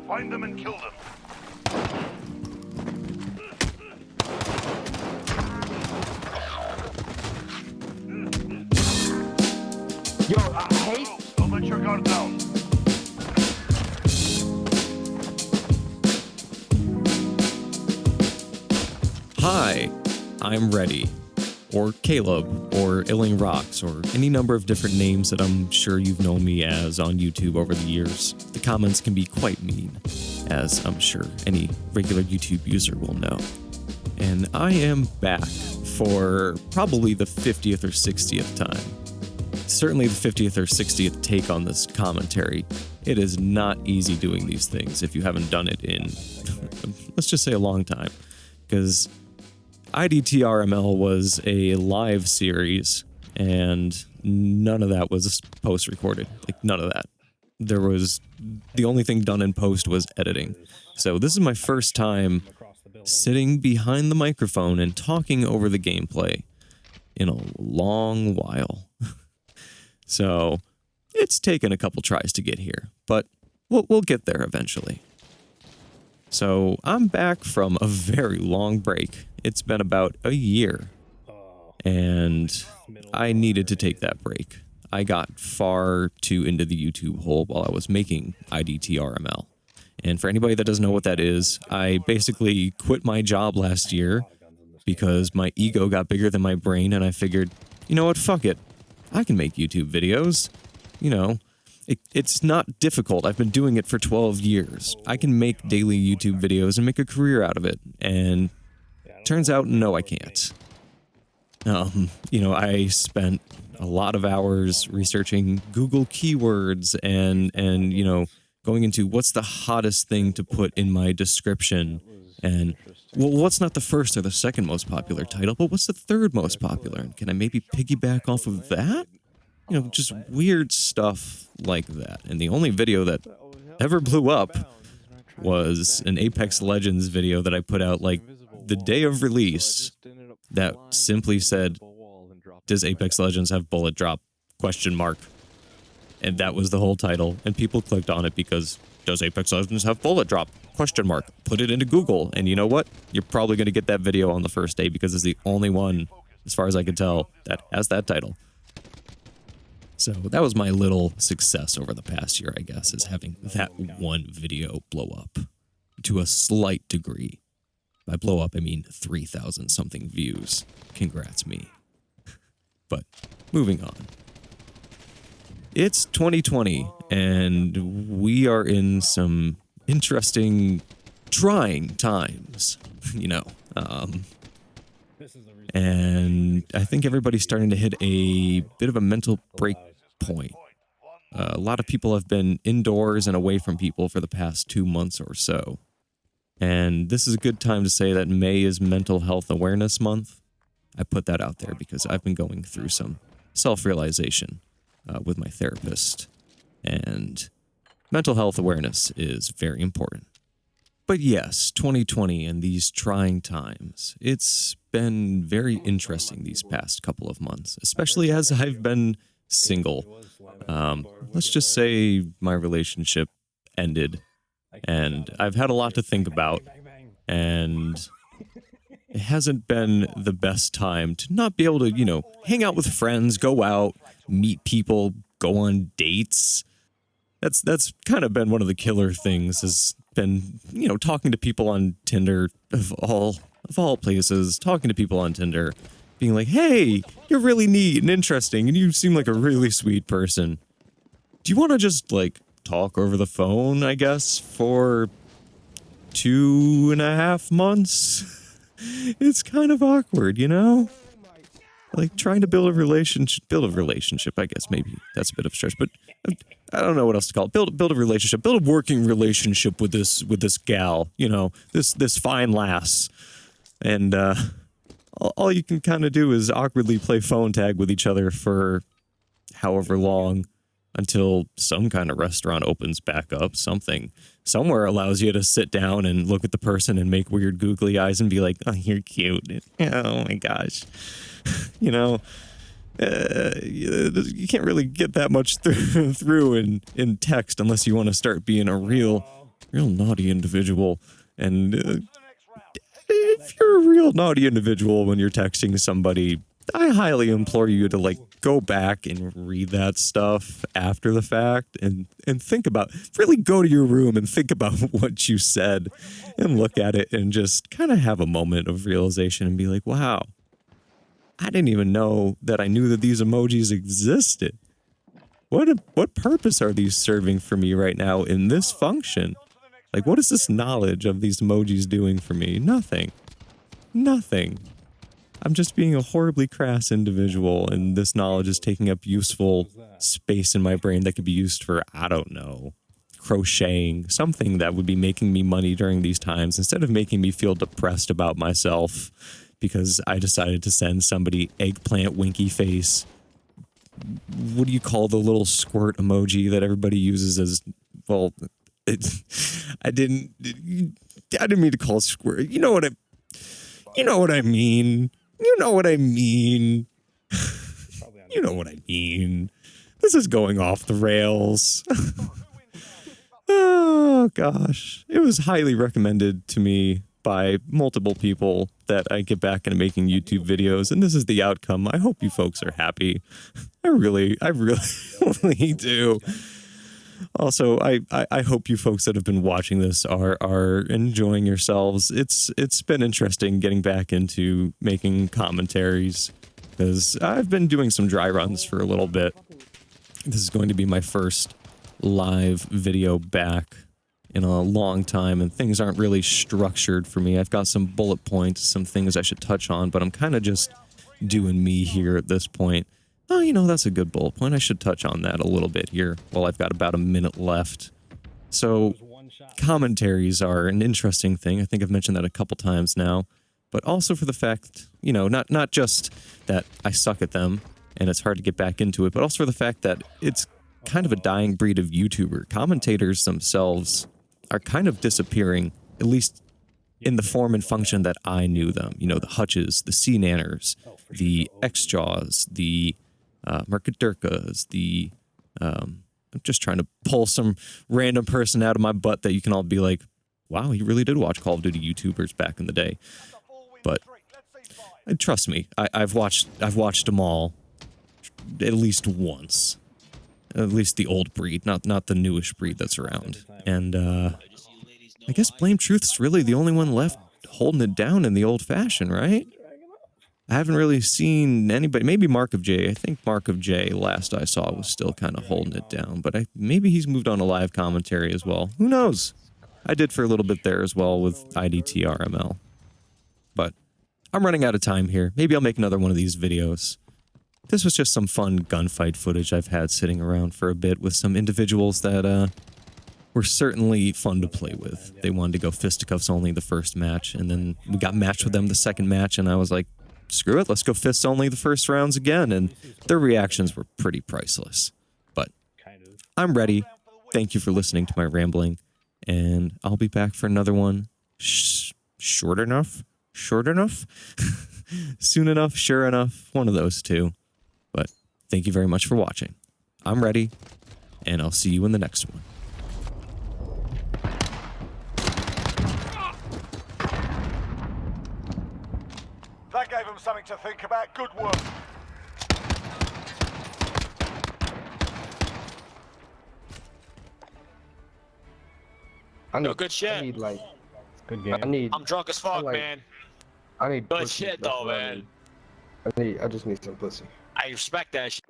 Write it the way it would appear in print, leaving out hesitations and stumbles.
Find them and kill them. Yo, I hate... Don't let your guard down. Hi, I'm Readi, or Caleb, or Illing Rocks, or any number of different names that I'm sure you've known me as on YouTube over the years. The comments can be quite mean, as I'm sure any regular YouTube user will know. And I am back for probably the 50th or 60th time. Certainly the 50th or 60th take on this commentary. It is not easy doing these things if you haven't done it in, let's just say, a long time. Because IDTRML was a live series, and none of that was post-recorded. Like, none of that. The only thing done in post was editing. So this is my first time sitting behind the microphone and talking over the gameplay in a long while. So it's taken a couple tries to get here, but we'll get there eventually. So I'm back from a very long break. It's been about a year, and I needed to take that break. I got far too into the YouTube hole while I was making IDTRML. And for anybody that doesn't know what that is, I basically quit my job last year because my ego got bigger than my brain, and I figured, you know what, fuck it. I can make YouTube videos. You know, it's not difficult. I've been doing it for 12 years. I can make daily YouTube videos and make a career out of it. And turns out, no, I can't. I spent a lot of hours researching Google keywords and going into what's the hottest thing to put in my description. And, well, what's not the first or the second most popular title, but what's the third most popular? And can I maybe piggyback off of that? You know, just weird stuff like that. And the only video that ever blew up was an Apex Legends video that I put out like the day of release that simply said, "Does Apex Legends have bullet drop? ? And that was the whole title. And people clicked on it because, does Apex Legends have bullet drop? ? Put it into Google, and you know what? You're probably going to get that video on the first day because it's the only one, as far as I could tell, that has that title. So that was my little success over the past year, I guess, is having that one video blow up to a slight degree. By blow up, I mean 3,000 something views. Congrats me. But moving on. It's 2020, and we are in some interesting, trying times, and I think everybody's starting to hit a bit of a mental break point. A lot of people have been indoors and away from people for the past 2 months or so. And this is a good time to say that May is Mental Health Awareness Month. I put that out there because I've been going through some self-realization with my therapist. And mental health awareness is very important. But yes, 2020 and these trying times, it's been very interesting these past couple of months, especially as I've been single. Let's just say my relationship ended, and I've had a lot to think about, and it hasn't been the best time to not be able to, hang out with friends, go out, meet people, go on dates. That's kind of been one of the killer things, has been, talking to people on Tinder of all places, talking to people on Tinder, being like, hey, you're really neat and interesting, and you seem like a really sweet person. Do you want to just, talk over the phone, I guess, for 2.5 months? It's kind of awkward, Like, trying to build a relationship, I guess, maybe that's a bit of a stretch, but I don't know what else to call it. Build a relationship, build a working relationship with this gal, this fine lass. And all you can kind of do is awkwardly play phone tag with each other for however long until some kind of restaurant opens back up, somewhere allows you to sit down and look at the person and make weird googly eyes and be like, oh, you're cute. Oh my gosh. You can't really get that much through in text unless you want to start being a real real naughty individual. And if you're a real naughty individual when you're texting somebody, I highly implore you to like go back and read that stuff after the fact and think about, really go to your room and think about what you said and look at it and just kind of have a moment of realization and be like, wow, I didn't even know that I knew that these emojis existed. What purpose are these serving for me right now in this function? Like, what is this knowledge of these emojis doing for me? Nothing. Nothing. I'm just being a horribly crass individual, and this knowledge is taking up useful space in my brain that could be used for, I don't know, crocheting, something that would be making me money during these times, instead of making me feel depressed about myself because I decided to send somebody eggplant winky face. What do you call the little squirt emoji that everybody uses as, well, I didn't mean to call it squirt. You know what I mean. You know what I mean. You know what I mean. This is going off the rails. Oh, gosh. It was highly recommended to me by multiple people that I get back into making YouTube videos, and this is the outcome. I hope you folks are happy. I really do. Also, I hope you folks that have been watching this are enjoying yourselves. It's been interesting getting back into making commentaries, because I've been doing some dry runs for a little bit. This is going to be my first live video back in a long time, and things aren't really structured for me. I've got some bullet points, some things I should touch on, but I'm kind of just doing me here at this point. Oh, you know, that's a good bullet point. I should touch on that a little bit here while I've got about a minute left. So, commentaries are an interesting thing. I think I've mentioned that a couple times now, but also for the fact, you know, not just that I suck at them and it's hard to get back into it, but also for the fact that it's kind of a dying breed of YouTuber. Commentators themselves are kind of disappearing, at least in the form and function that I knew them. You know, the Hutches, the C-Nanners, the X-Jaws, the Mercadurkas, the, I'm just trying to pull some random person out of my butt that you can all be like, wow, you really did watch Call of Duty YouTubers back in the day. But trust me, I've watched them all at least once. At least the old breed, not the newish breed that's around. And I guess Blame Truth's really the only one left holding it down in the old fashion, right? I haven't really seen anybody, maybe Mark of J. I think Mark of J, last I saw, was still kind of holding it down, but maybe he's moved on to live commentary as well. Who knows? I did for a little bit there as well with IDTRML. But I'm running out of time here. Maybe I'll make another one of these videos. This was just some fun gunfight footage I've had sitting around for a bit with some individuals that were certainly fun to play with. They wanted to go fisticuffs only the first match, and then we got matched with them the second match, and I was like, screw it, let's go fists only the first rounds again, and their reactions were pretty priceless. But I'm ready. Thank you for listening to my rambling, and I'll be back for another one. Short enough? Short enough? Soon enough? Sure enough? One of those two. But thank you very much for watching. I'm ready, and I'll see you in the next one. That gave them something to think about. Good work. Good shit. I need like Good game. I'm drunk as fuck, man. I need Good pussy, shit, that's though, what man. I just need some pussy. I respect that shit.